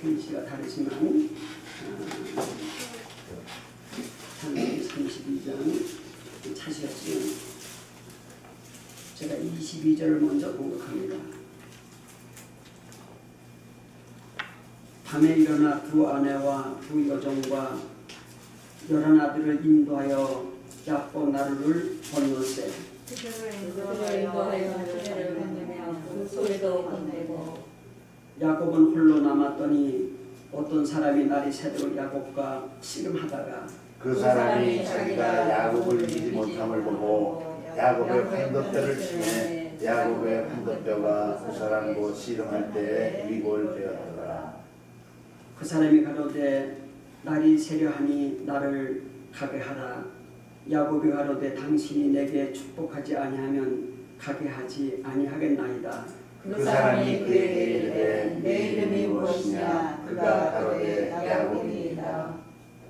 페이지가 다르지만 창세기 32장 찾으셨지만 제가 22절을 먼저 공독합니다. 밤에 일어나 두 아내와 두 여종과 11아들을 인도하여 야곱 나루를 건너세. 그들을 인도하여 그들을 건너며 그 소리도 건네고. 야곱은 홀로 남았더니 어떤 사람이 날이 새도록 야곱과 씨름하다가 그 사람이 자기가 야곱을 믿지 못함을 보고 야곱의 환덕뼈를 치매 야곱의 환덕뼈가 그 사람과 씨름할 때에 위골되었더라. 그 사람이 가로되 날이 새려하니 나를 가게 하라. 야곱이 가로되 당신이 내게 축복하지 아니하면 가게 하지 아니하겠나이다. 그 사람이 그에게 이르되 내 이름이 무엇이냐? 그가 가로되 야곱이니라.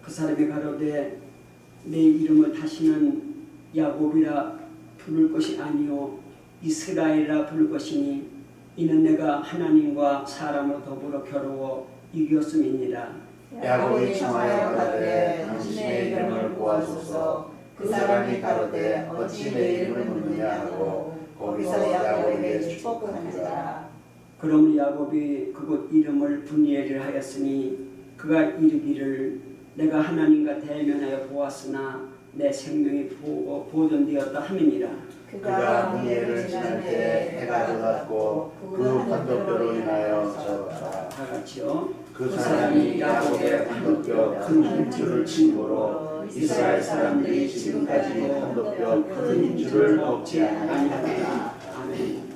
그 사람이 가로되 내 이름을 다시는 야곱이라 부를 것이 아니요 이스라엘이라 부를 것이니 이는 내가 하나님과 사람으로 더불어 겨루어 이겼음이니라. 야곱이 청하여 가로되 당신의 이름을 구하소서. 그 사람이 가로되 어찌 내 이름을 묻느냐 하고 거기서 야곱에게 축복하니라. 그러므로 야곱이 그곳 이름을 분이엘이라 하였으니 그가 이르기를 내가 하나님과 대면하여 보았으나 내 생명이 보존되었다 함이니라. 그가 분이엘을 지날 때 해가 돋았고 그 환덕뼈로 인하여 졌더라. 다 같이요. 그 사람이 야곱의 환덕뼈 큰 힘줄을 친고로 이스라엘 사람들이 지금까지 환덕뼈 큰 힘줄을 먹지 아니하니라. 아멘.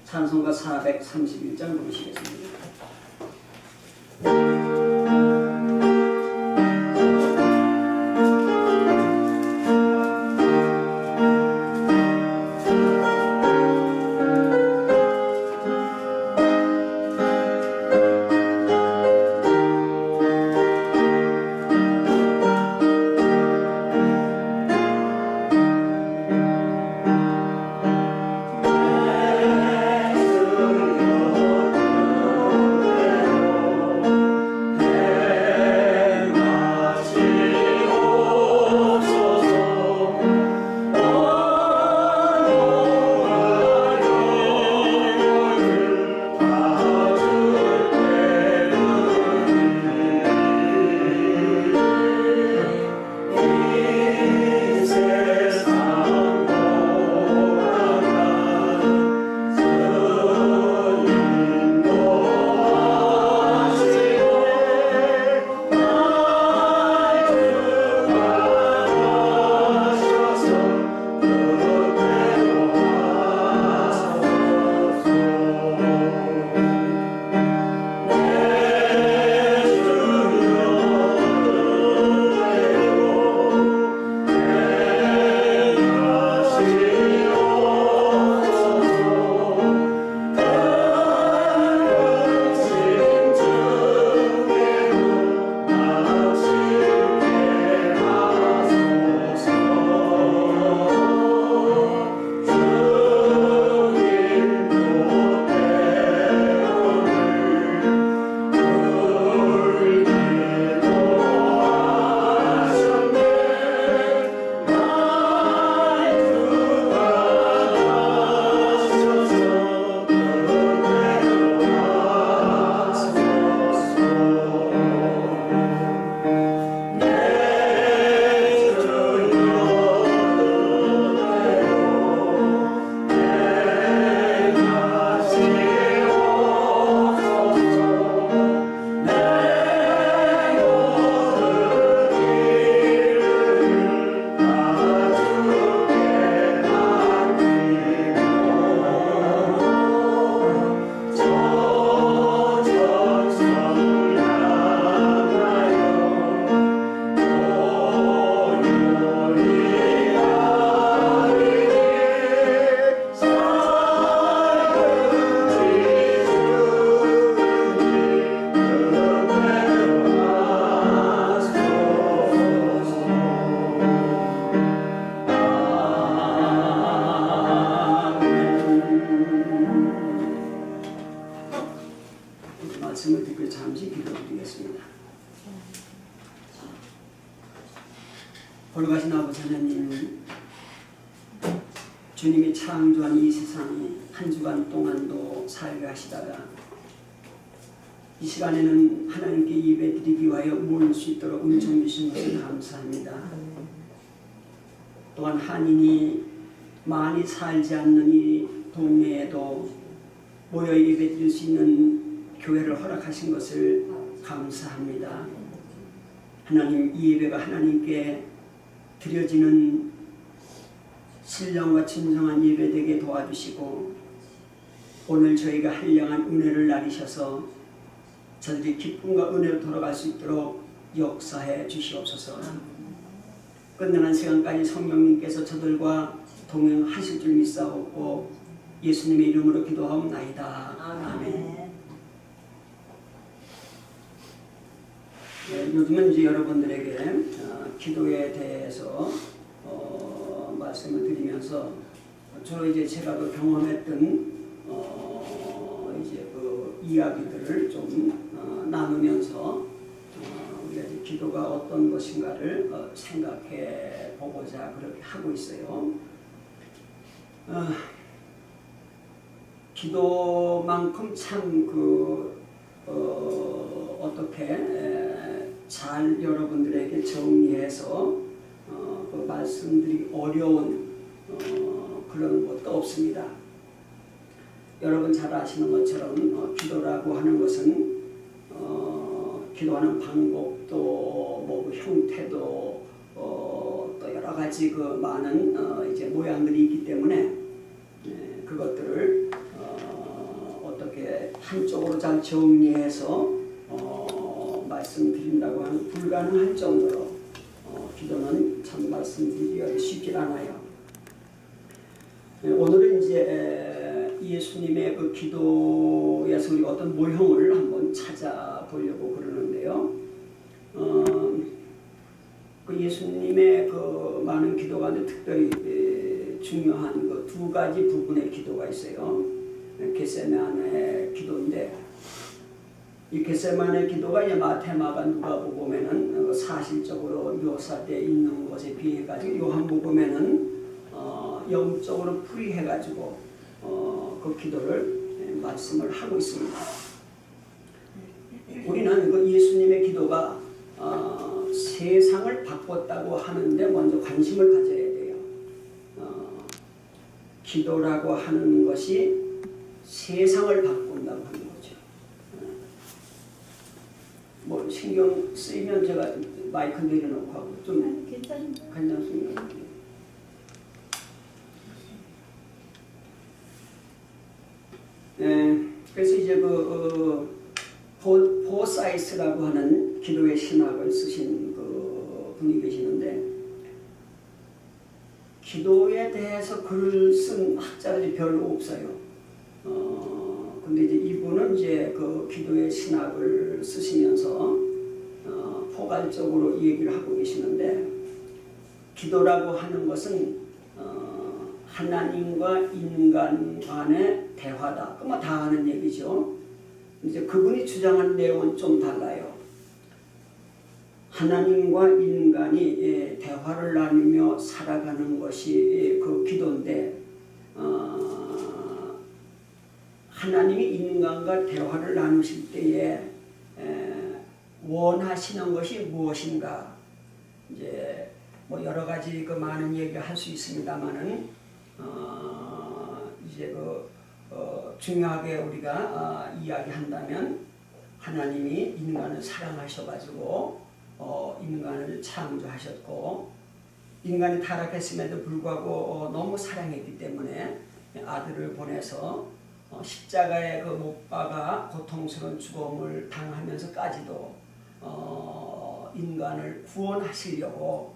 찬송가 431장 보시겠습니다. 잠시 기도드리겠습니다. 돌아가신 아버지 하나님, 주님이 창조한 이 세상에 한 주간 동안도 살게 하시다가 이 시간에는 하나님께 예배드리기 위하여 모일 수 있도록 은총 주신 것을 감사합니다. 또한 한인이 많이 살지 않는 이 동네에도 모여 예배드릴 수 있는 교회를 허락하신 것을 감사합니다. 하나님, 이 예배가 하나님께 드려지는 신령과 진정한 예배 되게 도와주시고 오늘 저희가 한량한 은혜를 나리셔서 저들이 기쁨과 은혜로 돌아갈 수 있도록 역사해 주시옵소서. 끝나는 시간까지 성령님께서 저들과 동행하실 줄 믿사옵고 예수님의 이름으로 기도하옵나이다. 아멘. 네, 요즘은 이제 여러분들에게 기도에 대해서 말씀을 드리면서 주로 이제 제가 그 경험했던 이제 그 이야기들을 좀 나누면서 우리가 이제 기도가 어떤 것인가를 생각해 보고자 그렇게 하고 있어요. 기도만큼 참 어떻게 잘 여러분들에게 정리해서 그 말씀드리기 어려운 그런 것도 없습니다. 여러분 잘 아시는 것처럼 기도라고 하는 것은 기도하는 방법도 뭐 형태도 또 여러 가지 그 많은 이제 모양들이 있기 때문에 그것들을 어떻게 한쪽으로 잘 정리해서 말씀드린다고 하는 불가능할 정도로 기도는 참 말씀드리기가 쉽지 않아요. 오늘은 이제 예수님의 그 기도에서 우리가 어떤 모형을 한번 찾아보려고 그러는데요. 그 예수님의 그 많은 기도 가운데 특별히 중요한 그 두 가지 부분의 기도가 있어요. 겟세마네 기도인데 이 겟세마네 기도가 이제 마태, 마가, 누가복음에는 사실적으로 묘사되어 있는 것에 비해 가지고 요한복음에는 영적으로 풀이해 가지고 그 기도를 말씀을 하고 있습니다. 우리는 그 예수님의 기도가 세상을 바꿨다고 하는데 먼저 관심을 가져야 돼요. 기도라고 하는 것이 세상을 바꾼다고 하는 거죠. 뭐 신경 쓰이면 제가 마이크 내려놓고 하고 좀 괜찮습니다. 그래서 이제 보사이스라고 하는 기도의 신학을 쓰신 그 분이 계시는데 기도에 대해서 글을 쓴 학자들이 별로 없어요. 근데 이제 이분은 이제 그 기도의 신학을 쓰시면서 포괄적으로 얘기를 하고 계시는데 기도라고 하는 것은 하나님과 인간 간의 대화다. 그만 다 하는 얘기죠. 이제 그분이 주장한 내용은 좀 달라요. 하나님과 인간이 대화를 나누며 살아가는 것이 그 기도인데 하나님이 인간과 대화를 나누실 때에 원하시는 것이 무엇인가? 이제 뭐 여러 가지 그 많은 얘기를 할 수 있습니다만은 이제 중요하게 우리가 이야기한다면 하나님이 인간을 사랑하셔가지고 인간을 창조하셨고 인간이 타락했음에도 불구하고 너무 사랑했기 때문에 아들을 보내서 십자가에 그 못 박아 고통스러운 죽음을 당하면서까지도 인간을 구원하시려고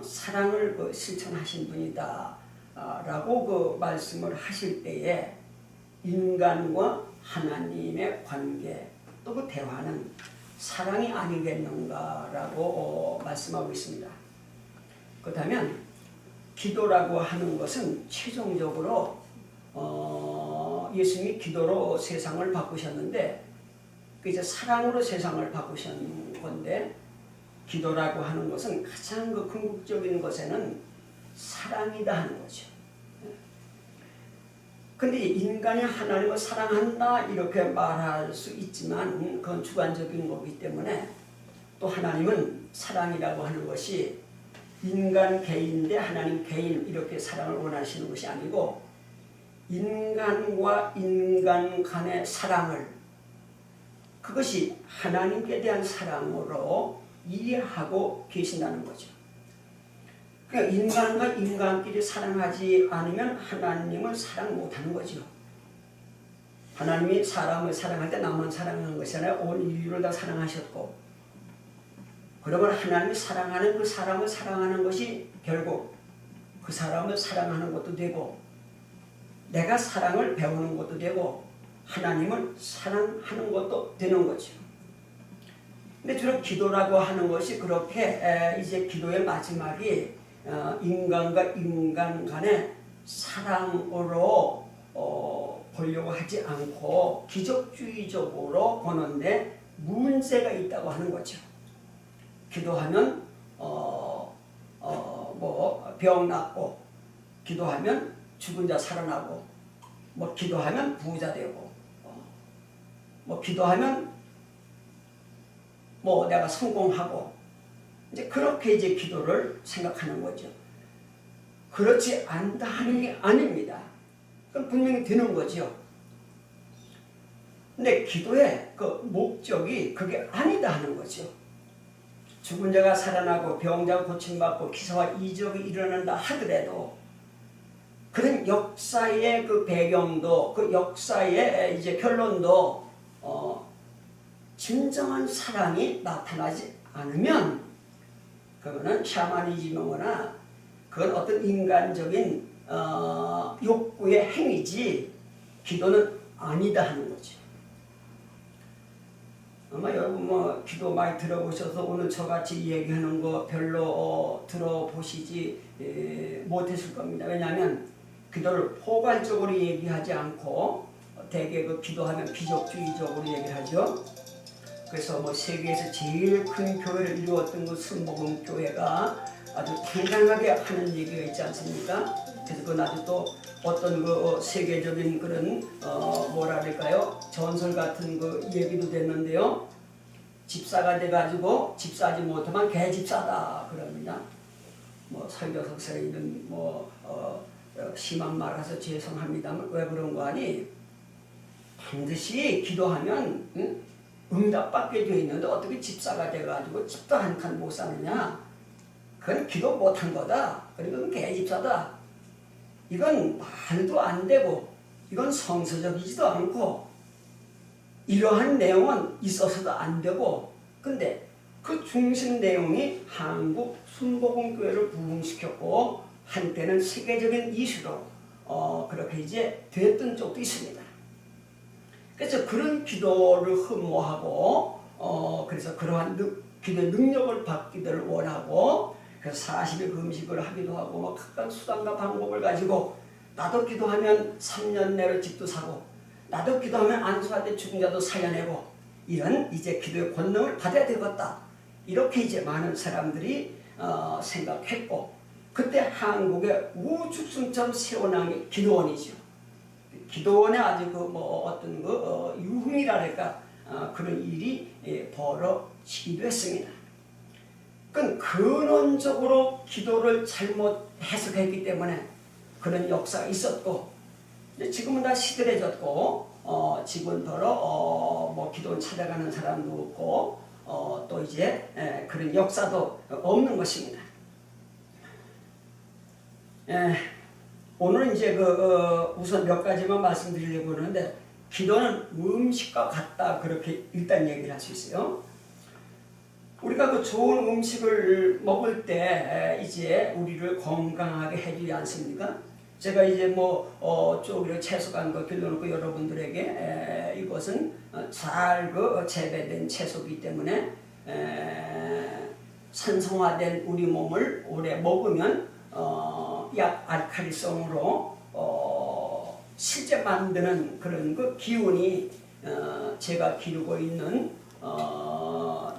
사랑을 실천하신 분이다 라고 그 말씀을 하실 때에 인간과 하나님의 관계 또 그 대화는 사랑이 아니겠는가라고 말씀하고 있습니다. 그렇다면 기도라고 하는 것은 최종적으로 예수님이 기도로 세상을 바꾸셨는데 이제 사랑으로 세상을 바꾸신 건데 기도라고 하는 것은 가장 그 궁극적인 것에는 사랑이다 하는 거죠. 근데 인간이 하나님을 사랑한다 이렇게 말할 수 있지만 그건 주관적인 거기 때문에 또 하나님은 사랑이라고 하는 것이 인간 개인 대 하나님 개인 이렇게 사랑을 원하시는 것이 아니고 인간과 인간 간의 사랑을 그것이 하나님께 대한 사랑으로 이해하고 계신다는 거죠. 그러니까 인간과 인간끼리 사랑하지 않으면 하나님을 사랑 못하는 거죠. 하나님이 사람을 사랑할 때 나만 사랑하는 것이 아니라 온 인류를 다 사랑하셨고 그러면 하나님이 사랑하는 그 사람을 사랑하는 것이 결국 그 사람을 사랑하는 것도 되고 내가 사랑을 배우는 것도 되고 하나님을 사랑하는 것도 되는 거죠. 근데 주로 기도라고 하는 것이 그렇게 이제 기도의 마지막이 인간과 인간 간의 사랑으로 보려고 하지 않고 기적주의적으로 보는데 문제가 있다고 하는 거죠. 기도하면 뭐 병 낫고 기도하면 죽은 자 살아나고 뭐 기도하면 부자 되고 뭐 기도하면 뭐 내가 성공하고 이제 그렇게 이제 기도를 생각하는 거죠. 그렇지 않다 하는 게 아닙니다. 그럼 분명히 되는 거죠. 근데 기도의 그 목적이 그게 아니다 하는 거죠. 죽은 자가 살아나고 병자가 고침받고 기사와 이적이 일어난다 하더라도 그런 역사의 그 배경도 그 역사의 이제 결론도 진정한 사랑이 나타나지 않으면 그거는 샤머니즘이거나 그건 어떤 인간적인 욕구의 행위지 기도는 아니다 하는 거죠. 아마 여러분 뭐 기도 많이 들어보셔서 오늘 저같이 얘기하는 거 별로 들어보시지 못했을 겁니다. 왜냐하면 기도를 포괄적으로 얘기하지 않고 대개 그 기도하면 기적주의적으로 얘기를 하죠. 그래서 뭐 세계에서 제일 큰 교회를 이루었던 그 순복음 교회가 아주 당당하게 하는 얘기가 있지 않습니까? 그래서 그 아주 또 어떤 그 세계적인 그런 뭐라 그럴까요? 전설 같은 그 얘기도 됐는데요. 집사가 돼가지고 집사하지 못하면 개집사다 그럽니다. 뭐 설교 석사에는 뭐 심한 말해서 죄송합니다만 왜 그런 거 아니? 반드시 기도하면 응답받게 되어 있는데 어떻게 집사가 돼가지고 집도 한 칸 못 사느냐? 그건 기도 못한 거다. 그리고 그건 개집사다. 이건 말도 안 되고 이건 성서적이지도 않고 이러한 내용은 있어서도 안 되고 근데 그 중심 내용이 한국 순복음교회를 부흥시켰고 한때는 세계적인 이슈로 그렇게 이제 됐던 쪽도 있습니다. 그래서 그런 기도를 흠모하고 그래서 그러한 기도의 능력을 받기를 원하고 그래서 40일 금식을 하기도 하고 뭐 각각 수단과 방법을 가지고 나도 기도하면 3년 내로 집도 사고 나도 기도하면 안수할 때 죽은 자도 살려내고 이런 이제 기도의 권능을 받아야 되겠다 이렇게 이제 많은 사람들이 생각했고 그때 한국의 우죽순처럼 세워난 게 기도원이죠. 기도원에 아주 그 뭐 어떤 그 유흥이랄까 그런 일이 벌어지기도 했습니다. 그건 근원적으로 기도를 잘못 해석했기 때문에 그런 역사가 있었고 지금은 다 시들해졌고 지금은 더러 뭐 기도원 찾아가는 사람도 없고 또 이제 그런 역사도 없는 것입니다. 오늘 이제 우선 몇 가지만 말씀드리려고 하는데 기도는 음식과 같다 그렇게 일단 얘기를 할 수 있어요. 우리가 그 좋은 음식을 먹을 때 이제 우리를 건강하게 해주지 않습니까? 제가 이제 쪽으로 채소 간 거 길러놓고 여러분들에게 이것은 잘 재배된 채소이기 때문에 산성화된 우리 몸을 오래 먹으면 약 알칼리성으로 실제 만드는 그런 그 기운이 제가 기르고 있는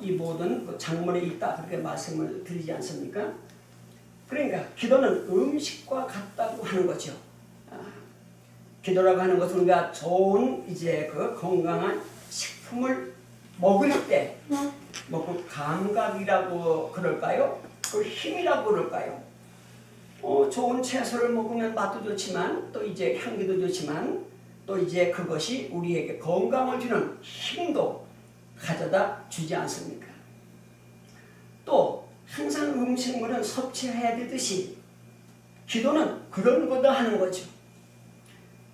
이 모든 그 작물에 있다 그렇게 말씀을 드리지 않습니까? 그러니까 기도는 음식과 같다고 하는 거죠. 기도라고 하는 것은 우리가 좋은 이제 그 건강한 식품을 먹을 때 뭐 그 감각이라고 그럴까요? 그 힘이라고 그럴까요? 좋은 채소를 먹으면 맛도 좋지만 또 이제 향기도 좋지만 또 이제 그것이 우리에게 건강을 주는 힘도 가져다 주지 않습니까? 또 항상 음식물은 섭취해야 되듯이 기도는 그런 거다 하는 거죠.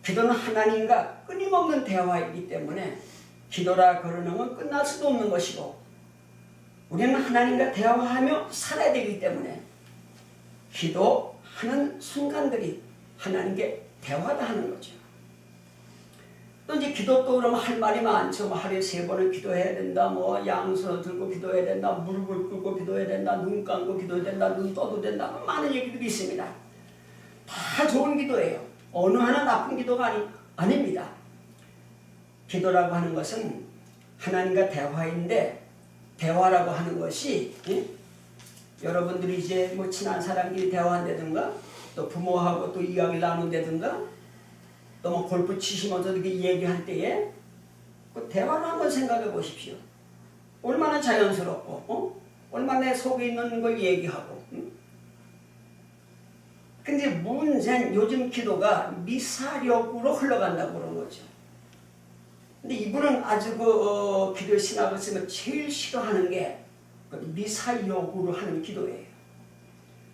기도는 하나님과 끊임없는 대화이기 때문에 기도라 그러는 건 끝날 수도 없는 것이고 우리는 하나님과 대화하며 살아야 되기 때문에 기도하는 순간들이 하나님께 대화다 하는 거죠. 또 이제 기도 또 그러면 할 말이 많죠. 뭐 하루에 3번을 기도해야 된다. 뭐 양손을 들고 기도해야 된다. 무릎을 꿇고 기도해야 된다. 눈 감고 기도해야 된다. 눈 떠도 된다. 많은 얘기들이 있습니다. 다 좋은 기도예요. 어느 하나 나쁜 기도가 아닙니다. 기도라고 하는 것은 하나님과 대화인데 대화라고 하는 것이 여러분들이 이제 뭐 친한 사람끼리 대화한다든가 또 부모하고 또 이야기를 나눈다든가 또 뭐 골프 치시면서 이렇게 얘기할 때에 그 대화를 한번 생각해 보십시오. 얼마나 자연스럽고 얼마나 내 속에 있는 걸 얘기하고 근데 문제는 요즘 기도가 미사력으로 흘러간다고 그런 거죠. 근데 이분은 아주 기도 신학을 쓰면 제일 싫어하는 게 미사역으로 하는 기도예요.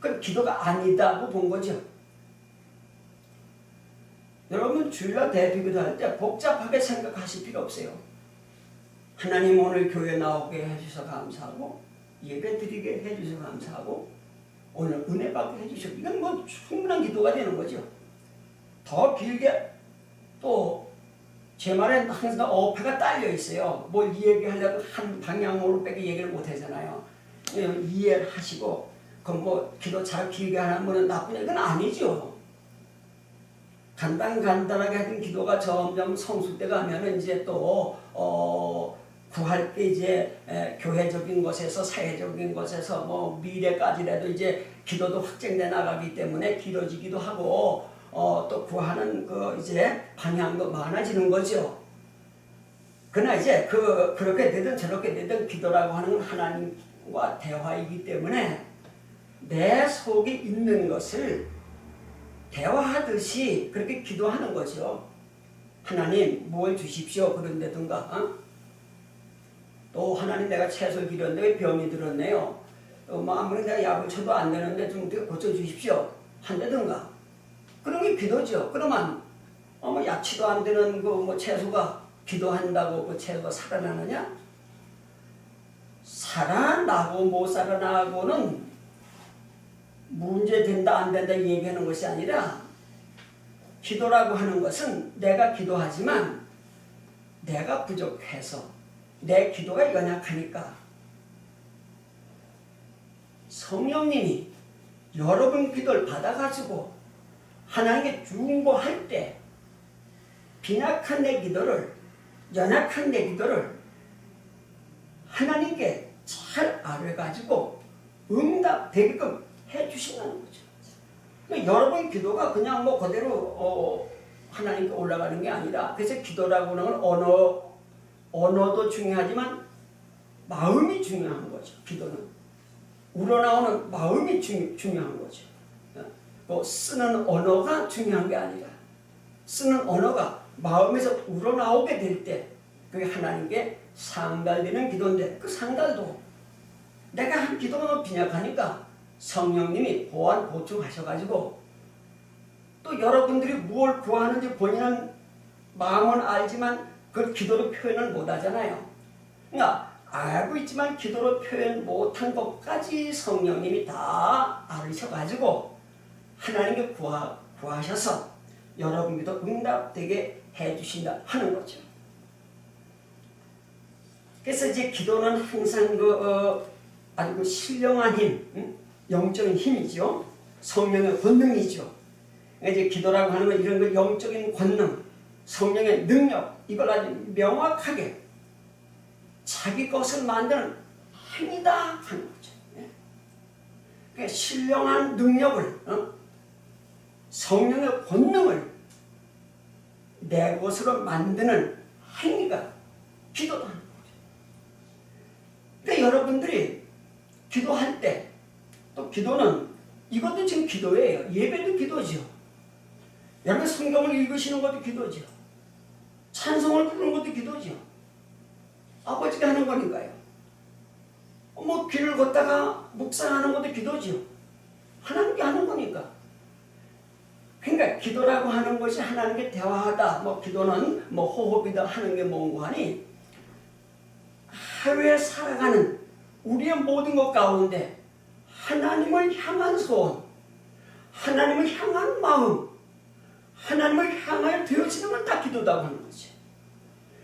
그 기도가 아니다고 본 거죠. 여러분 주일날 대비기도 할 때 복잡하게 생각하실 필요 없어요. 하나님 오늘 교회 나오게 해주셔서 감사하고 예배 드리게 해주셔서 감사하고 오늘 은혜 받게 해주셔서 이건 뭐 충분한 기도가 되는 거죠. 더 길게 또 제 말에 항상 어폐가 딸려 있어요. 뭘 얘기하려고 한 방향으로 빼게 얘기를 못 하잖아요. 이해를 하시고 그럼 뭐 기도 잘 길게 하면 나쁘냐 이건 아니죠. 간단하게 하던 기도가 점점 성숙돼 가면은 이제 또 구할 때 이제 교회적인 것에서 사회적인 것에서 뭐 미래까지라도 이제 기도도 확장돼 나가기 때문에 길어지기도 하고 또 구하는 그 이제 방향도 많아지는 거죠. 그러나 이제 그렇게 되든 저렇게 되든 기도라고 하는 건 하나님과 대화이기 때문에 내 속에 있는 것을 대화하듯이 그렇게 기도하는 거죠. 하나님 뭘 주십시오 그런다든가 또 하나님 내가 채소 기렸는데 병이 들었네요. 뭐 아무리 내가 약을 쳐도 안 되는데 좀 고쳐주십시오 한다든가 그런 게 기도죠. 그러면 뭐 야치도 안 되는 그 뭐 채소가 기도한다고 그 채소가 살아나느냐? 살아나고 못 살아나고는 문제 된다 안 된다 얘기하는 것이 아니라 기도라고 하는 것은 내가 기도하지만 내가 부족해서 내 기도가 연약하니까 성령님이 여러분 기도를 받아가지고 하나님께 중보할 때 빈약한 내 기도를 연약한 내 기도를 하나님께 잘 알아가지고 응답되게끔 해주신다는 거죠. 그러니까 여러분 기도가 그냥 뭐 그대로 하나님께 올라가는 게 아니라 그래서 기도라고 하는 건 언어도 중요하지만 마음이 중요한 거죠. 기도는 우러나오는 마음이 중요한 거죠. 뭐 쓰는 언어가 중요한 게 아니라 쓰는 언어가 마음에서 우러나오게 될 때 그게 하나님께 상달되는 기도인데 그 상달도 내가 한 기도가 빈약하니까 성령님이 보충하셔가지고 또 여러분들이 뭘 구하는지 본인은 마음은 알지만 그 기도로 표현을 못하잖아요. 그러니까 알고 있지만 기도로 표현 못한 것까지 성령님이 다 알으셔가지고 하나님께 구하셔서 여러분 기도 응답되게 해주신다 하는 거죠. 그래서 이제 기도는 항상 아주 신령한 힘, 영적인 힘이죠. 성령의 권능이죠. 이제 기도라고 하는 건 이런 거 영적인 권능, 성령의 능력, 이걸 아주 명확하게 자기 것을 만드는 힘이다 하는 거죠. 그러니까 신령한 능력을, 성령의 권능을 내 것으로 만드는 행위가 기도다 하는 거죠. 그러니까 여러분들이 기도할 때, 또 기도는 이것도 지금 기도예요. 예배도 기도죠. 여러분 성경을 읽으시는 것도 기도죠. 찬송을 부르는 것도 기도죠. 아버지가 하는 거니까요. 뭐 길을 걷다가 묵상하는 것도 기도죠. 하나님께 하는 거니까. 그러니까 기도라고 하는 것이 하나님께 대화하다. 뭐 기도는 뭐 호흡이다 하는 게 뭔고 하니 하루에 살아가는 우리의 모든 것 가운데 하나님을 향한 소원, 하나님을 향한 마음, 하나님을 향하여 되어지는 건 다 기도다고 하는 거죠.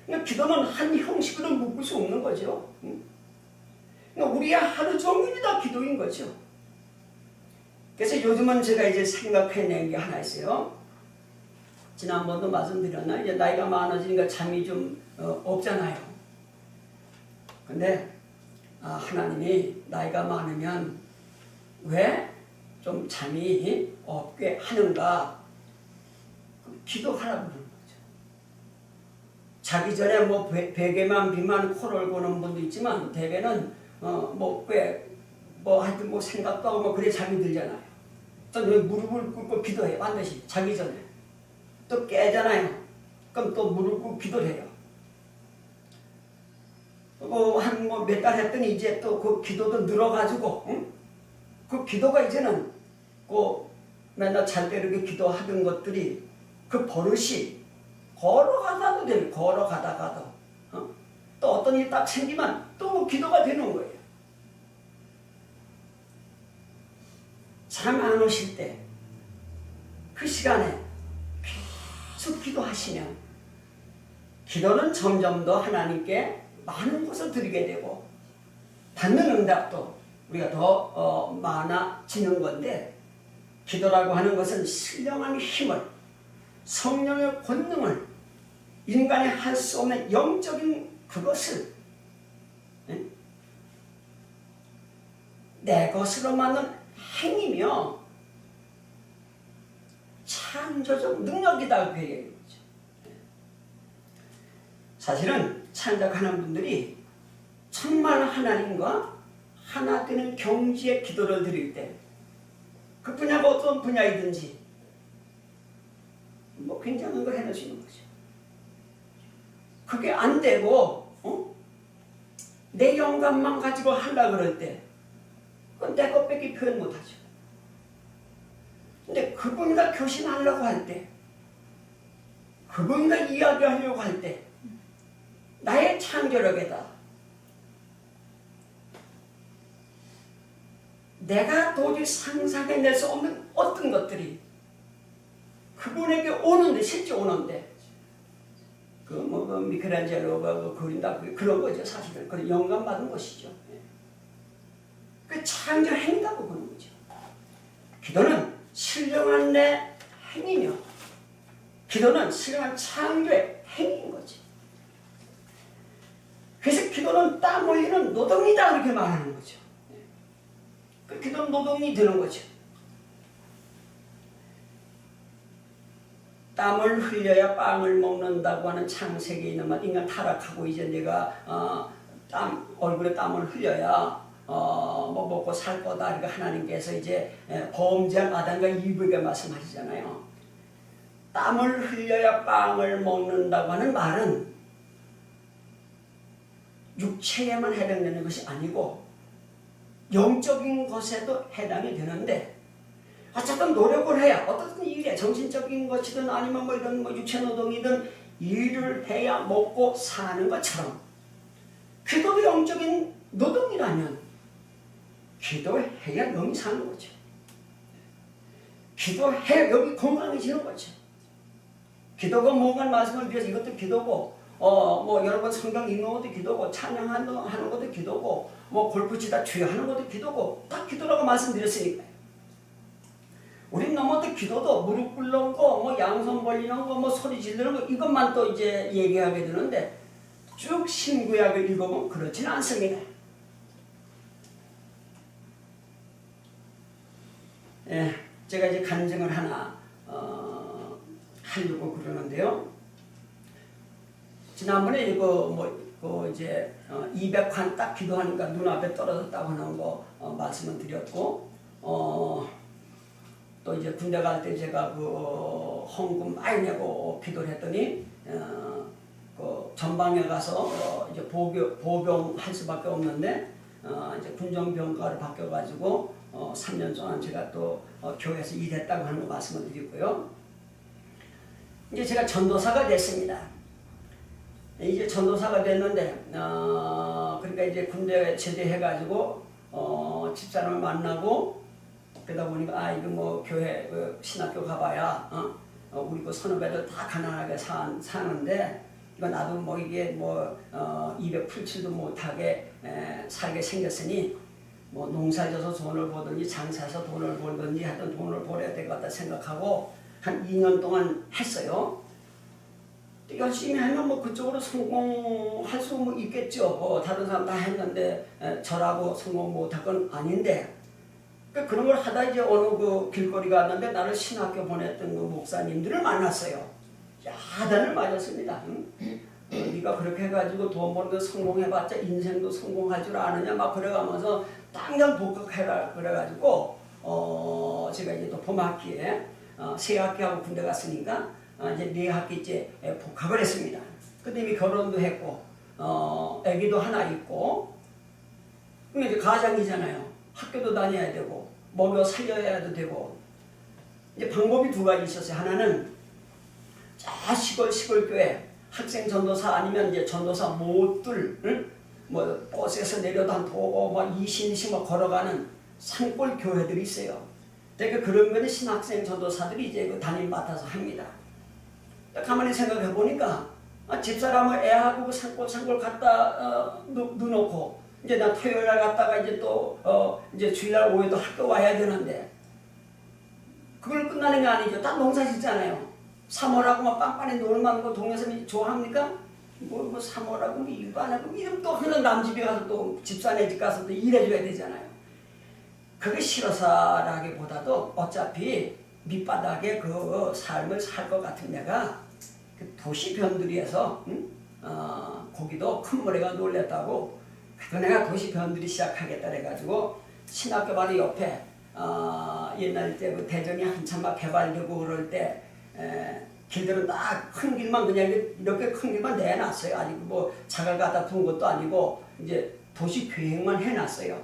그러니까 기도는 한 형식으로 묶을 수 없는 거죠. 그러니까 우리의 하루 종일이 다 기도인 거죠. 그래서 요즘은 제가 이제 생각해낸 게 하나 있어요. 지난번도 말씀드렸나? 이제 나이가 많아지니까 잠이 좀 없잖아요. 근데 하나님이 나이가 많으면 왜 좀 잠이 없게 하는가? 기도하라고 그러는 거죠. 자기 전에 뭐 베개만 비만 코를 고는 분도 있지만 대개는 하여튼 뭐 생각도 하고 뭐 그래 잠이 들잖아요. 또 무릎을 꿇고 기도해요. 반드시 자기 전에. 또 깨잖아요. 그럼 또 무릎 꿇고 기도를 해요. 한 몇 달 했더니 이제 또 그 기도도 늘어가지고, 그 기도가 이제는 맨날 잘 때 이렇게 기도하던 것들이 그 버릇이 걸어가다도 돼요. 걸어가다가도. 또 어떤 일이 딱 생기면 또 기도가 되는 거예요. 잠 안 오실 때 그 시간에 계속 기도하시면 기도는 점점 더 하나님께 많은 것을 드리게 되고 받는 응답도 우리가 더 많아지는 건데, 기도라고 하는 것은 신령한 힘을, 성령의 권능을, 인간이 할 수 없는 영적인 그것을 내 것으로 만든 행위며 창조적 능력이다 그 얘기죠. 사실은 창작하는 분들이 정말 하나님과 하나 되는 경지의 기도를 드릴 때 그 분야가 어떤 분야이든지 뭐 굉장한 걸 해낼 수 있는 거죠. 그게 안 되고 내 영감만 가지고 하려고 그럴 때 그건 내 것밖에 표현 못하죠. 근데 그분과 교신하려고 할 때, 그분과 이야기하려고 할 때 나의 창조력에다 내가 도저히 상상해낼 수 없는 어떤 것들이 그분에게 오는데, 실제 오는데, 미켈란젤로가 그린다, 그런 거죠. 사실은 그런 영감 받은 것이죠. 그 창조 행위라고 보는 거죠. 기도는 신령한 내 행위며, 기도는 신령한 창조의 행위인 거지. 그래서 기도는 땀 흘리는 노동이다 그렇게 말하는 거죠. 그 기도는 노동이 되는 거죠. 땀을 흘려야 빵을 먹는다고 하는 창세기에 있는 말, 인간 타락하고 이제 내가 얼굴에 땀을 흘려야 뭐 먹고 살 거다. 그러니까 하나님께서 이제 범죄한 아담과 이브에게 말씀하시잖아요. 땀을 흘려야 빵을 먹는다고 하는 말은 육체에만 해당되는 것이 아니고 영적인 것에도 해당이 되는데, 어쨌든 노력을 해야, 어떤 일에 정신적인 것이든 아니면 뭐 이런 육체 노동이든 일을 해야 먹고 사는 것처럼 기도도 영적인 노동이라면 기도해야 영이 사는 거죠. 기도해야 여기 건강해지는 거죠. 기도가 뭔가 말씀을 드려서 이것도 기도고, 여러분 성경 읽는 것도 기도고, 찬양하는 것도 기도고, 골프 치다 주여 하는 것도 기도고, 다 기도라고 말씀드렸으니까요. 우린 너무 또 기도도 무릎 꿇는 거, 뭐 양손 벌리는 거, 뭐 소리 지르는 거 이것만 또 이제 얘기하게 되는데 쭉 신구약을 읽어보면 그렇지는 않습니다. 예, 제가 이제 간증을 하나 하려고 그러는데요. 지난번에 이제 200관 딱 기도하니까 눈앞에 떨어졌다고 하는 거 말씀을 드렸고, 또 이제 군대 갈 때 제가 그 헌금 많이 내고 기도를 했더니 그 전방에 가서 이제 보병할 수밖에 없는데 이제 군정병과를 바뀌어가지고 3년 동안 제가 또 교회에서 일했다고 하는 거 말씀을 드리고요. 이제 제가 전도사가 됐습니다. 이제 전도사가 됐는데 그러니까 이제 군대 제대해가지고 집사람을 만나고 그러다 보니까 이거 뭐 교회 신학교 가봐야 우리 그 선후배들 다 가난하게 사는데 이거 나도 뭐 이게 뭐 287도 못하게 살게 생겼으니 뭐 농사져서 돈을 벌든지 장사해서 돈을 벌든지 하여튼 돈을 벌어야 될 것 같다 생각하고 한 2년 동안 했어요. 열심히 하면 뭐 그쪽으로 성공할 수 뭐 있겠죠. 다른 사람 다 했는데 저라고 성공 못할 건 아닌데 그러니까 그런 걸 하다 이제 어느 그 길거리 갔는데 나를 신학교 보냈던 그 목사님들을 만났어요. 야단을 맞았습니다. 네가 그렇게 해가지고 돈 버는 데 성공해봤자 인생도 성공할 줄 아느냐 막 그래가면서 당장 복학해라 그래가지고 제가 이제 또 봄학기에 새 학기하고 군대 갔으니까 이제 4학기째 복학을 했습니다. 근데 이미 결혼도 했고 아기도 하나 있고 그럼 이제 가장이잖아요. 학교도 다녀야 되고 먹여 살려야 되고 이제 방법이 2가지 있었어요. 하나는 시골 교회 학생 전도사 아니면 이제 전도사 모들 뭐 버스에서 내려도 한 도고 막 20씩 막 걸어가는 산골 교회들이 있어요. 그러니까 그런 거는 신학생 전도사들이 이제 그 담임 맡아서 합니다. 가만히 생각해 보니까 집사람을 애하고 산골 갔다 넣어놓고 이제 나 토요일날 갔다가 이제 또 이제 주일날 오후에도 학교 와야 되는데 그걸 끝나는 게 아니죠. 다 농사 짓잖아요. 3월하고 막 빤빤히 놀만 거 동네 사람이 좋아합니까? 뭐 3월하고 뭐 일도 안 하고 이러면 또 항상 남 집에 가서 또 집사네 집 가서 또 일해줘야 되잖아요. 그게 싫어서라기보다도 어차피 밑바닥에 그 삶을 살 것 같은 내가 그 도시 변두리에서 거기도 큰 모래가 놀랬다고 그래도 내가 도시 변두리 시작하겠다 그래가지고 신학교 바로 옆에 옛날 때 그 대전이 한참 막 개발되고 그럴 때 길들은 딱 큰 길만 그냥 이렇게 큰 길만 내놨어요. 아직 뭐 자갈 갖다 둔 것도 아니고 이제 도시 계획만 해놨어요.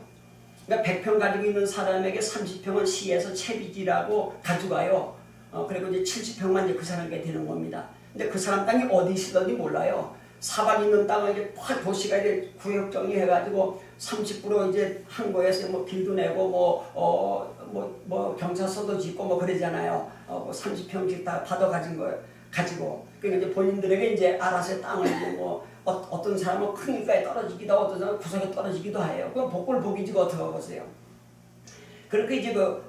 그러니까 100평 가지고 있는 사람에게 30평은 시에서 채비지라고 가져가요. 그리고 이제 70평만 이제 그 사람에게 되는 겁니다. 근데 그 사람 땅이 어디 있을지 몰라요. 사발 있는 땅을 이제 확 도시가 이제 구역 정리해가지고 30% 이제 한 거에서 뭐 길도 내고 뭐 경찰서도 짓고 뭐 그러잖아요. 30평씩 다 받아 가지고 그러니까 이제 본인들에게 이제 알아서 땅을 이제 뭐 어떤 사람은 큰 길가에 떨어지기도 하고 어떤 사람은 구석에 떨어지기도 해요. 그럼 복골복이지 어떻게 하겠어요. 그렇게 이제 그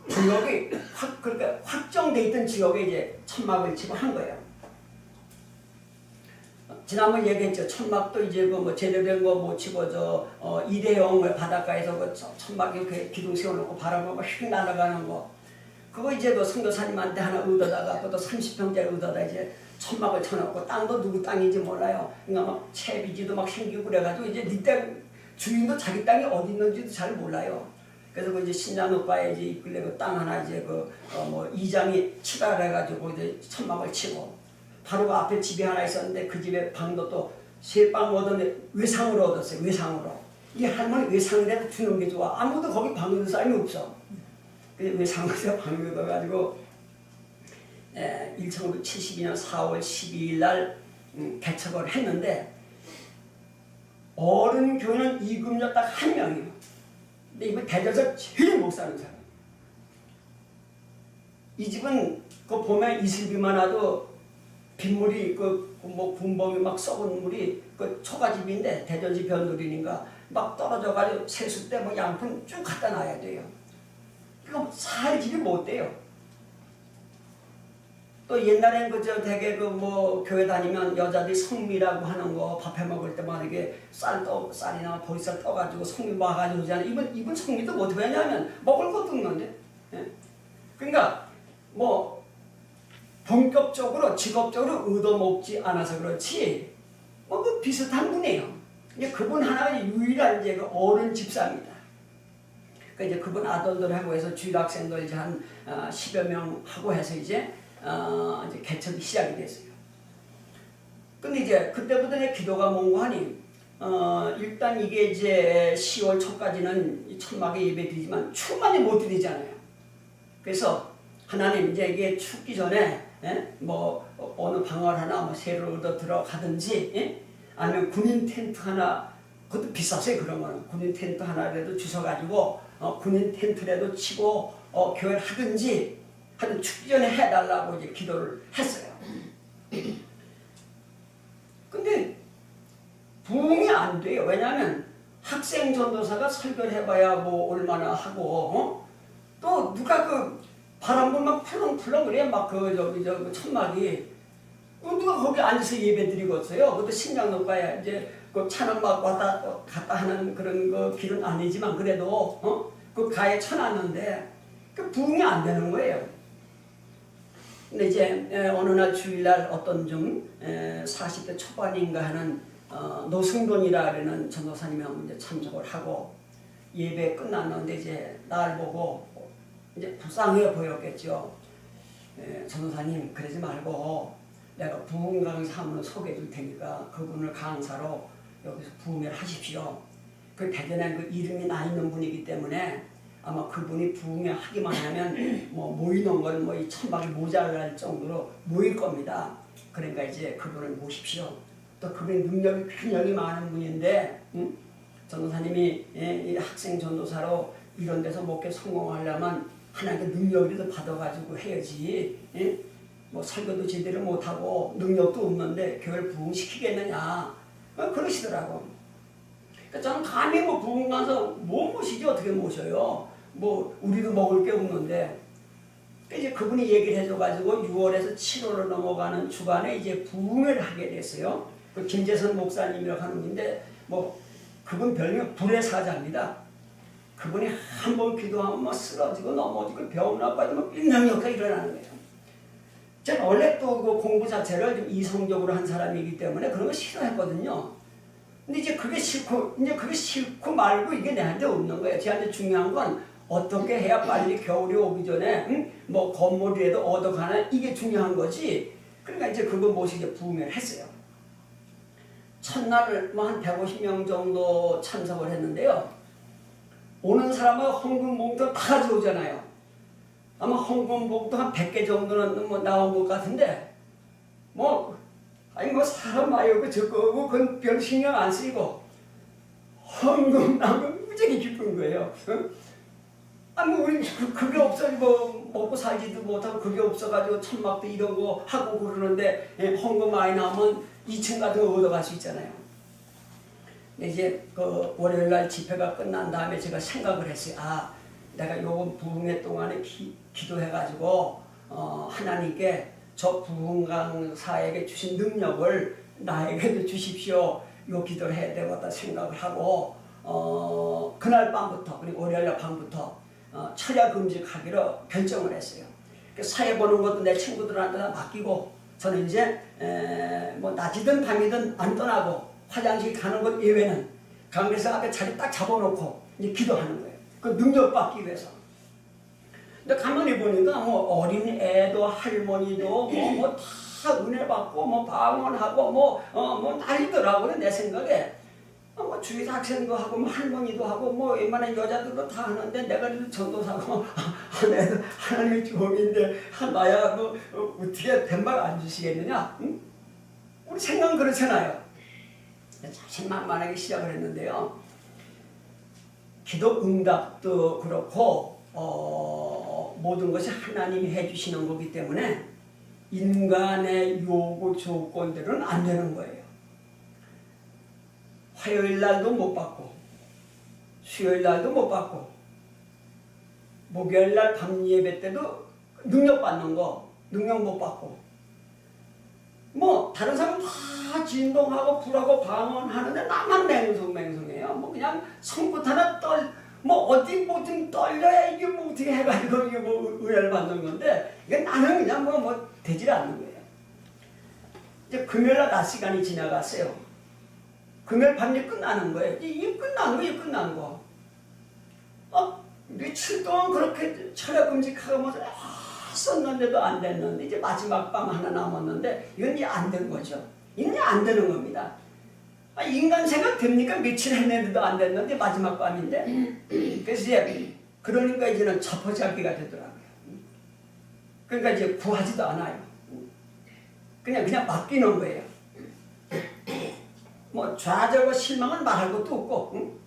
지역이 그렇게 확정돼 있던 지역에 이제 천막을 치고 한 거예요. 지난번 얘기했죠. 천막도 이제 그 뭐 제대된 거 못 치고 일회용을 바닷가에서 그 천막 이렇게 기둥 세워놓고 바람을 막 휙 날아가는 거. 그거 이제 그 선교사님한테 하나 얻어다가 그것도 30평짜리 얻어다 이제 천막을 쳐놓고 땅도 누구 땅인지 몰라요. 그러니까 막 채비지도 막 생기고 그래가지고 이제 네 땅 주인도 자기 땅이 어디 있는지도 잘 몰라요. 그래서 그 이제 신장 오빠에 이제 이끌려 그 땅 하나 이제 뭐 이장이 치라 그래가지고 이제 천막을 치고 바로 그 앞에 집이 하나 있었는데 그 집에 방도 또 3방 얻었는데 외상으로 얻었어요. 외상으로. 이 할머니 외상이라도 주는 게 좋아. 아무도 거기 방 얻은 사람이 없어. 그래서 외상으로 방을 얻어가지고 1972년 4월 12일 날 개척을 했는데 어른 교회는 이금녀 딱 한 명이에요. 근데 이번 대전에서 제일 못 사는 사람. 이 집은 그 봄에 이슬비만 와도 빗물이 뭐 군범이 막 썩은 물이 그 초가집인데 대전시 변두리인가 막 떨어져가지고 세수 때 뭐 양푼 쭉 갖다 놔야 돼요. 그럼 살지를 못해요. 또 옛날엔 그저 되게 그 뭐 교회 다니면 여자들이 성미라고 하는 거 밥해 먹을 때만 이게 쌀이나 보리쌀 떠가지고 성미 와가지고 오잖아요. 이분 성미도 못해. 왜냐하면 먹을 것도 없는데. 예? 그러니까 뭐 본격적으로 직업적으로 얻어먹지 않아서 그렇지 뭐 그 비슷한 분이에요. 이제 그분 하나가 유일한 이제 그 어른 집사입니다. 그 이제 그분 아들들하고 해서 주일학생들 이제 한 10여 명 하고 해서 이제 개척이 시작이 됐어요. 근데 이제 그때부터 내 기도가 뭔가하니 일단 이게 이제 10월 초까지는 천막에 예배 드리지만 춥만이 못 드리잖아요. 그래서 하나님 이제 이게 춥기 전에 뭐 어느 방을 하나 뭐 새로 얻어 들어가든지 아니면 군인 텐트 하나 그것도 비쌌어요. 그런 거는 군인 텐트 하나라도 주셔가지고 군인 텐트라도 치고 교회를 하든지 하여튼 춥기 전에 해달라고 이제 기도를 했어요. 근데 부응이 안 돼요. 왜냐하면 학생 전도사가 설교를 해봐야 뭐 얼마나 하고 또 누가 그 바람 불면 풀렁풀렁 그래 막 그 저기 천막이 누가 거기 앉아서 예배 드리겠어요. 그것도 신장로가에 이제 그 차는 막 왔다 갔다 하는 그런 그 길은 아니지만 그래도 그 가에 쳐놨는데 그 부응이 안 되는 거예요. 근데 이제 어느 날 주일날 어떤 좀 40대 초반인가 하는 노승돈이라는 전도사님이 이제 참석을 하고 예배 끝났는데 이제 날 보고 이제 불쌍해 보였겠죠. 전도사님 그러지 말고 내가 부흥 강사 한 분을 소개해 줄 테니까 그분을 강사로 여기서 부흥회를 하십시오. 그 대전에 그 이름이 나 있는 분이기 때문에 아마 그분이 부흥회 하기만 하면 뭐 모이는 건 뭐 이 천막이 모자랄 정도로 모일 겁니다. 그러니까 이제 그분을 모십시오. 또 그분의 능력이 많은 분인데 전도사님이 이 학생 전도사로 이런 데서 목회 성공하려면 하나님께 능력이라도 받아가지고 해야지. 뭐 설교도 제대로 못하고 능력도 없는데 교회를 부흥시키겠느냐 그러시더라고. 그러니까 저는 감히 뭐 부흥 가서 뭐 모시지 어떻게 모셔요. 뭐 우리도 먹을 게 없는데. 그러니까 이제 그분이 얘기를 해줘가지고 6월에서 7월로 넘어가는 주간에 이제 부흥회를 하게 됐어요. 그 김재선 목사님이라고 하는 분인데 뭐 그분 별명 불의 사자입니다. 그분이 한 번 기도하면 막 쓰러지고 넘어지고 병 나빠지고 막 인상력가 일어나는 거예요. 저는 원래 또 그 공부 자체를 좀 이성적으로 한 사람이기 때문에 그런 거 싫어했거든요. 근데 이제 그게 싫고 말고 이게 내한테 없는 거예요. 저한테 중요한 건 어떻게 해야 빨리 겨울이 오기 전에 뭐 건물이라도 얻어가나 이게 중요한 거지. 그러니까 이제 그거 모시게 부흥회를 했어요. 첫날 뭐 한 150명 정도 참석을 했는데요. 오는 사람은 헌금봉투 다 가져오잖아요. 아마 헌금봉투 한 100개 정도는 뭐 나온 것 같은데 뭐 사람 많이 오고 적고 그건 별 신경 안 쓰이고 헌금 나오면 무지하게 기쁜 거예요. 우리 그게 없어지고 먹고 살지도 못하고 그게 없어가지고 천막도 이런 거 하고 그러는데 헌금 많이 나오면 2층 같은 거 얻어갈 수 있잖아요. 근데 이제 그 월요일날 집회가 끝난 다음에 제가 생각을 했어요. 내가 요번 부흥회 동안에 기도해가지고 하나님께 저 부흥 강사에게 주신 능력을 나에게도 주십시오. 요 기도를 해야 되겠다 생각을 하고 그날 밤부터 그리고 월요일날 밤부터 철야 금식하기로 결정을 했어요. 사회 보는 것도 내 친구들한테 다 맡기고 저는 이제 뭐 낮이든 밤이든 안 떠나고 화장실 가는 것 예외는 강대상 앞에 자리 딱 잡아놓고 이제 기도하는 거예요. 그 능력 받기 위해서. 근데 가만히 보니까 뭐 어린 애도 할머니도 뭐 다 은혜 받고 뭐 방언하고 뭐 난리더라고요. 내 생각에 뭐 주일 학생도 하고 뭐 할머니도 하고 뭐 웬만한 여자들도 다 하는데 내가 전도사고 하나님의 종인데 나야 뭐 어떻게 된 말 안 주시겠느냐? 응? 우리 생각은 그렇잖아요. 자신만만하게 시작을 했는데요. 기도 응답도 그렇고 모든 것이 하나님이 해주시는 거기 때문에 인간의 요구 조건대로는 안 되는 거예요. 화요일 날도 못 받고 수요일 날도 못 받고 목요일날 밤 예배 때도 능력 받는 거 능력 못 받고 뭐 다른 사람 다 진동하고 불하고 방언하는데 나만 맹성맹성해요. 뭐 그냥 손끝 하나 뭐 어디 뭐 좀 떨려야 이게 뭐 어떻게 해가지고 이게 뭐 의뢰를 받는 건데 이게 나는 그냥 뭐 되질 않는 거예요. 이제 금요일날 낮 시간이 지나갔어요. 금요일 밤이 끝나는 거예요. 이게 끝나는 거, 이게 끝나는 거. 며칠 동안 그렇게 철야 금식하고 썼는데도 안 됐는데 이제 마지막 밤 하나 남았는데 이건 이제 안 된 거죠. 이건 안 되는 겁니다. 인간 생각 됩니까? 며칠 했는데도 안 됐는데 마지막 밤인데. 그래서 이제 그러니까 이제는 첩보잡기가 되더라고요. 그러니까 이제 구하지도 않아요. 그냥 맡기는 거예요. 뭐 좌절과 실망은 말할 것도 없고.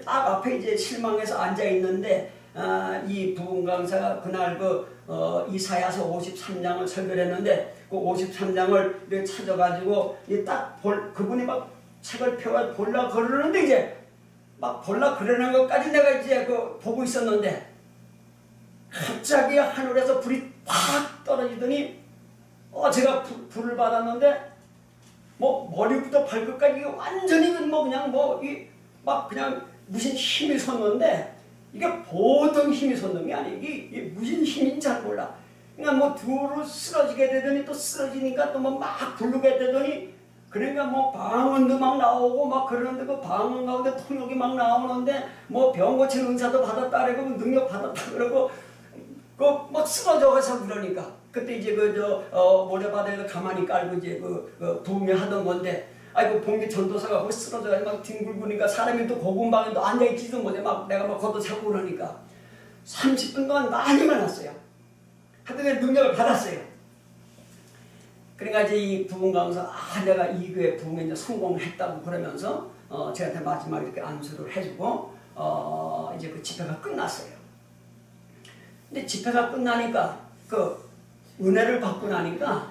딱 앞에 이제 실망해서 앉아 있는데 이 부분 강사가 그날 이사야서 53장을 설교했는데 그 53장을 찾아가지고 그분이 막 책을 펴가 볼라 그러는데 이제 막 볼라 그러는 것까지 내가 이제 보고 있었는데 갑자기 하늘에서 불이 팍 떨어지더니 제가 불을 받았는데 뭐 머리부터 발끝까지 완전히 뭐 그냥 막 그냥 무슨 힘이 솟는데 이게 보통 힘이 솟는 게 아니에요. 이게 무슨 힘인지 잘 몰라. 그러니까 뭐 두루 쓰러지게 되더니 또 쓰러지니까 또 뭐 막 부르게 되더니 그러니까 뭐 방언도 막 나오고 막 그러는데 그 방언 가운데 통역이 막 나오는데 뭐 병 고친 은사도 받았다 그러고 능력 받았다 그러고 뭐 쓰러져서 그러니까 그때 이제 모래바닥에서 가만히 깔고 이제 부흥회 하던 건데 아이고 봉기 전도사가 거기 쓰러져가지고 막 뒹굴구니까 사람이 또 고군방에 또 앉아있지도 못해 막 내가 막 걷어차고 그러니까 30분 동안 난리만 났어요. 하여튼 능력을 받았어요. 그러니까 이제 이 부흥 강사 내가 이 교회 부흥에 이제 성공했다고 그러면서 저한테 마지막에 이렇게 안수를 해주고 이제 그 집회가 끝났어요. 근데 집회가 끝나니까 은혜를 받고 나니까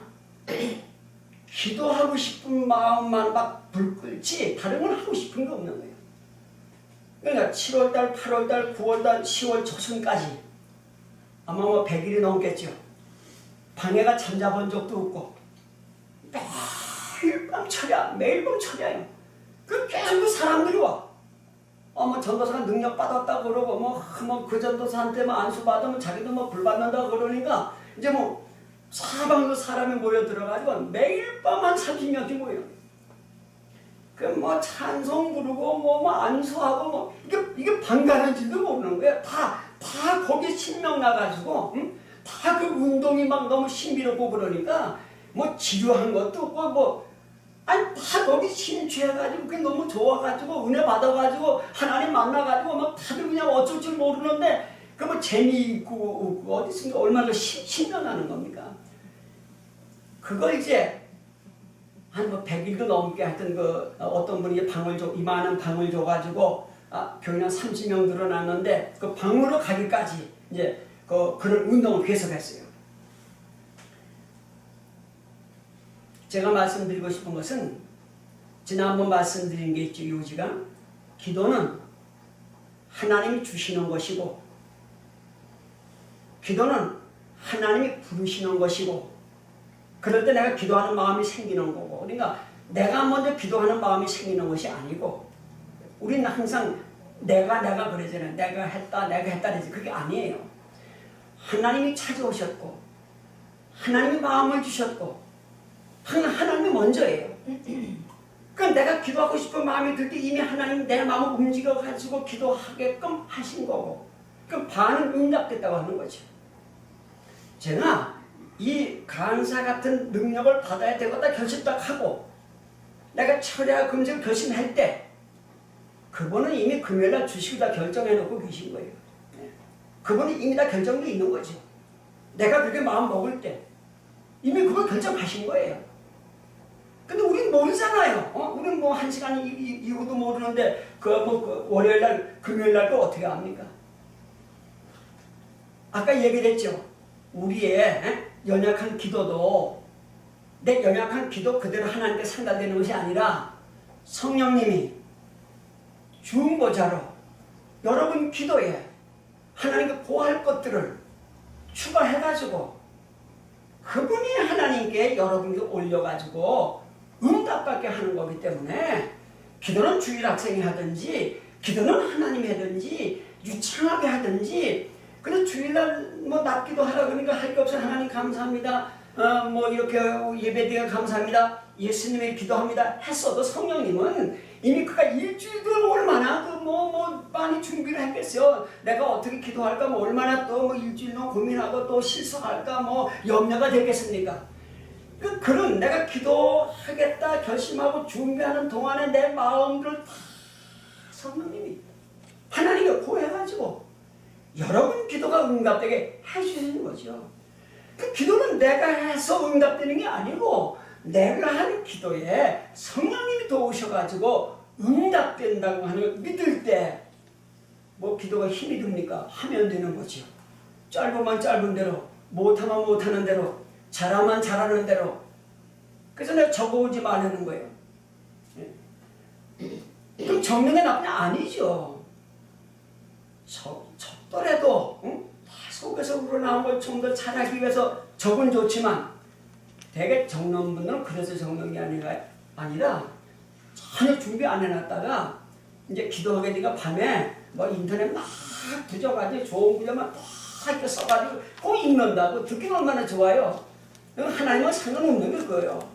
기도하고 싶은 마음만 막 불끓지 다른 건 하고 싶은 게 없는 거예요. 그러니까 7월달, 8월달, 9월달, 10월 초순까지 아마 뭐 100일이 넘겠죠. 방해가 잠자본 적도 없고 매일 밤 철야, 매일 밤 철야예요. 계속 사람들이 와. 뭐 전도사가 능력 받았다 그러고 뭐 그 전도사한테 안수 받으면 자기도 뭐 불 받는다 그러니까 이제 뭐 사방도 사람이 모여 들어가지고 매일 밤 한 30명씩 모여. 뭐 찬송 부르고 뭐 안수하고 이게 반가는지도 모르는 거예요. 다 거기 신명 나가지고 다 그 운동이 막 너무 신비롭고 그러니까 뭐 지루한 것도 없고 다 거기 심취해가지고 그게 너무 좋아가지고 은혜 받아가지고 하나님 만나가지고 막 다들 그냥 어쩔 줄 모르는데 뭐 재미있고 어디 있습니까? 얼마나 신명나는 겁니까? 그걸 이제 한 100일도 넘게 하여튼 어떤 분이 이만한 방을 줘가지고 교인 한 30명 늘어났는데 그 방으로 가기까지 이제 그런 운동을 계속했어요. 제가 말씀드리고 싶은 것은 지난번 말씀드린 게 있죠. 요지가 기도는 하나님이 주시는 것이고 기도는 하나님이 부르시는 것이고 그럴 때 내가 기도하는 마음이 생기는 거고 그러니까 내가 먼저 기도하는 마음이 생기는 것이 아니고 우리는 항상 내가 그러잖아요. 내가 했다 그러지 그게 아니에요. 하나님이 찾아오셨고 하나님이 마음을 주셨고 하나님이 먼저예요. 그러니까 내가 기도하고 싶은 마음이 들 때 이미 하나님 내 마음을 움직여가지고 기도하게끔 하신 거고 그럼 반은 응답됐다고 하는 거죠. 제가 이 강사 같은 능력을 받아야 되겠다 결심딱하고 내가 철야 금식을 결심할 때 그분은 이미 금요일날 주시고 다 결정해놓고 계신 거예요. 그분이 이미 다 결정돼 있는 거죠. 내가 그렇게 마음 먹을 때 이미 그걸 결정하신 거예요. 근데 우린 모르잖아요. 우린 뭐 1시간 이후도 모르는데 월요일날 금요일날 또 어떻게 합니까? 아까 얘기했죠. 우리의 연약한 기도도 내 연약한 기도 그대로 하나님께 상달되는 것이 아니라 성령님이 중보자로 여러분 기도에 하나님께 구할 것들을 추가해가지고 그분이 하나님께 여러분께 올려가지고 응답받게 하는 거기 때문에 기도는 주일 학생이 하든지 기도는 하나님이 하든지 유창하게 하든지 그래서 주일날 뭐 낮기도 하라 그러니까 할 게 없어 하나님 감사합니다. 뭐 이렇게 예배드려 감사합니다. 예수님의 기도합니다. 했어도 성령님은 이미 그가 일주일도 얼마나 많이 준비를 했겠어요. 내가 어떻게 기도할까 뭐 얼마나 또 뭐 일주일도 고민하고 또 실수할까 뭐 염려가 되겠습니까? 그런 내가 기도하겠다 결심하고 준비하는 동안에 내 마음들을 다 성령님이 하나님께 구해가지고 여러분 기도가 응답되게 해주시는 거죠. 그 기도는 내가 해서 응답되는 게 아니고 내가 하는 기도에 성령님이 도우셔가지고 응답된다고 하는 걸 믿을 때 뭐 기도가 힘이 듭니까? 하면 되는 거죠. 짧으면 짧은 대로, 못하면 못하는 대로, 잘하면 잘하는 대로. 그래서 내가 적어오지 말라는 거예요. 그럼 적는 게 나쁜 게 아니죠. 적더라도 다 속에서 우러나온 걸 좀 더 잘하기 위해서 적은 좋지만 되게 적는 분들은 그래서 적는 게 아니라 전혀 준비 안 해놨다가 이제 기도하게 되니까 밤에 뭐 인터넷 막 부져가지고 좋은 구절만 딱 이렇게 써가지고 꼭 읽는다고 듣기는 얼마나 좋아요. 하나님은 상관없는 게 그거예요.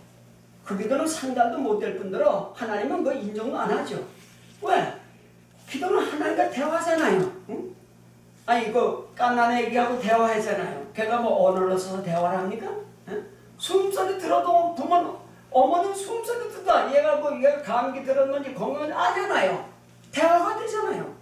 그 기도는 상담도 못 될 뿐더러 하나님은 그거 인정도 안 하죠. 왜? 기도는 하나님과 대화잖아요. 응? 아니 이거 깐난 애기하고 대화하잖아요. 걔가 뭐 언어를 써서 대화를 합니까? 응? 숨소리 들어도 보면 어머니는 숨소리 듣다. 얘가 감기 들었는지 건강한지 아잖아요. 대화가 되잖아요.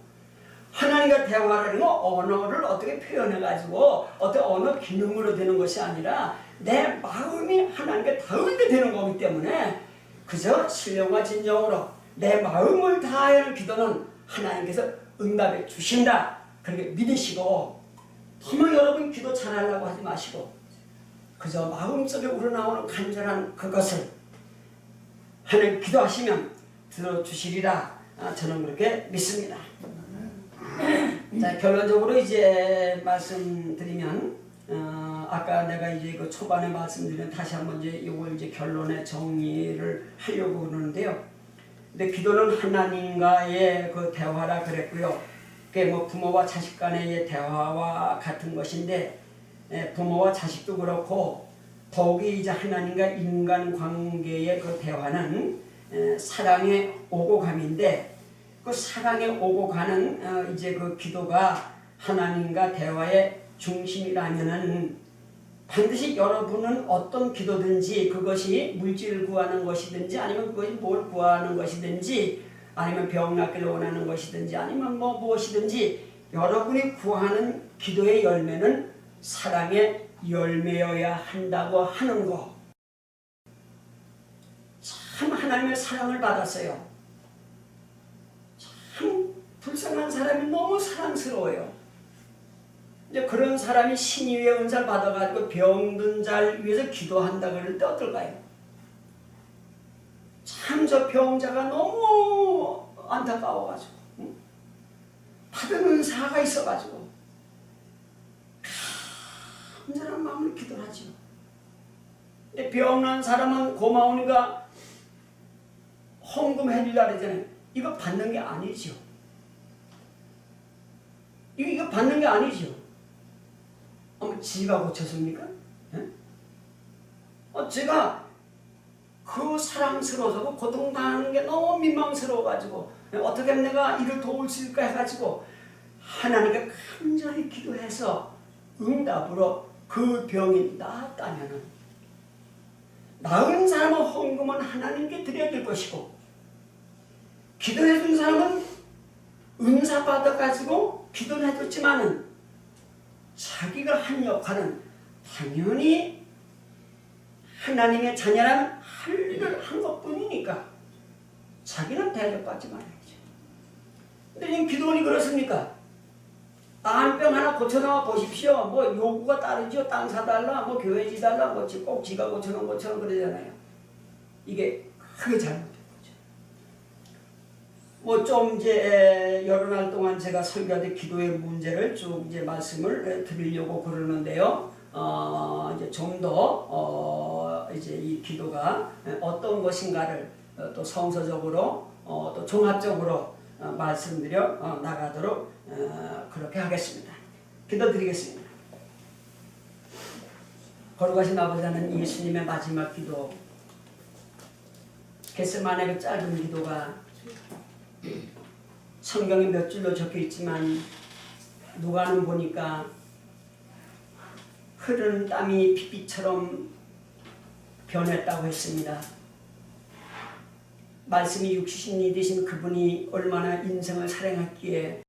하나님과 대화라는 건 언어를 어떻게 표현해가지고 어떤 언어 기능으로 되는 것이 아니라 내 마음이 하나님께 닿을 때 되는 거기 때문에 그저 신령과 진정으로 내 마음을 다하는 기도는 하나님께서 응답해 주신다. 그렇게 믿으시고 너무 여러분 기도 잘하려고 하지 마시고 그저 마음속에 우러나오는 간절한 그것을 하나님 기도하시면 들어주시리라. 저는 그렇게 믿습니다. 자, 결론적으로 이제 말씀드리면 아까 내가 이제 그 초반에 말씀드린 다시 한번 이제 이걸 이제 결론의 정리를 하려고 그러는데요. 근데 기도는 하나님과의 그 대화라 그랬고요. 그게 뭐 부모와 자식 간의 대화와 같은 것인데 부모와 자식도 그렇고 더욱이 이제 하나님과 인간 관계의 그 대화는 사랑의 오고 감인데 그 사랑에 오고 가는 이제 그 기도가 하나님과 대화의 중심이라면은 반드시 여러분은 어떤 기도든지 그것이 물질을 구하는 것이든지 아니면 그것이 뭘 구하는 것이든지 아니면 병 낫기를 원하는 것이든지 아니면 뭐 무엇이든지 여러분이 구하는 기도의 열매는 사랑의 열매여야 한다고 하는 거. 참 하나님의 사랑을 받았어요. 참 불쌍한 사람이 너무 사랑스러워요. 이제 그런 사람이 신유의 은사를 받아가지고 병든 자를 위해서 기도한다 그럴 때 어떨까요? 참 저 병자가 너무 안타까워가지고 받은 은사가 있어가지고 간절한 마음으로 기도를 하죠. 근데 병난 사람은 고마우니까 헌금해 주려고 그러잖아요. 이거 받는 게 아니죠. 이거 받는 게 아니죠. 지가 고쳤습니까? 제가 그 사랑스러워서 고통당하는 게 너무 민망스러워가지고 어떻게 하면 내가 이를 도울 수 있을까 해가지고 하나님께 간절히 기도해서 응답으로 그 병이 나았다면은 나은 사람은 헌금은 하나님께 드려야 될 것이고 기도해준 사람은 은사 받아가지고 기도를 해줬지만은 자기가 한 역할은 당연히 하나님의 자녀라면 할 일을 한 것뿐이니까 자기는 대접받지 말아야죠. 근데 지금 기도원이 그렇습니까? 암병 하나 고쳐놔 보십시오. 뭐 요구가 따르죠. 땅 사달라, 뭐 교회 지달라, 뭐 꼭 지가 고쳐놓은 것처럼 그러잖아요. 이게 크게 잘못된 거죠. 뭐 좀 이제 여러 날 동안 제가 설교하듯 기도의 문제를 쭉 이제 말씀을 드리려고 그러는데요. 이제 좀 더 이제 이 기도가 어떤 것인가를 또 성서적으로 또 종합적으로 말씀드려 나가도록 그렇게 하겠습니다. 기도드리겠습니다. 거룩하신 아버지 하나님, 예수님의 마지막 기도, 겟세마네 그 짧은 기도가 성경에 몇 줄로 적혀 있지만 누가는 보니까 흐르는 땀이 핏빛처럼 변했다고 했습니다. 말씀이 육신이 되신 그분이 얼마나 인생을 살아갔기에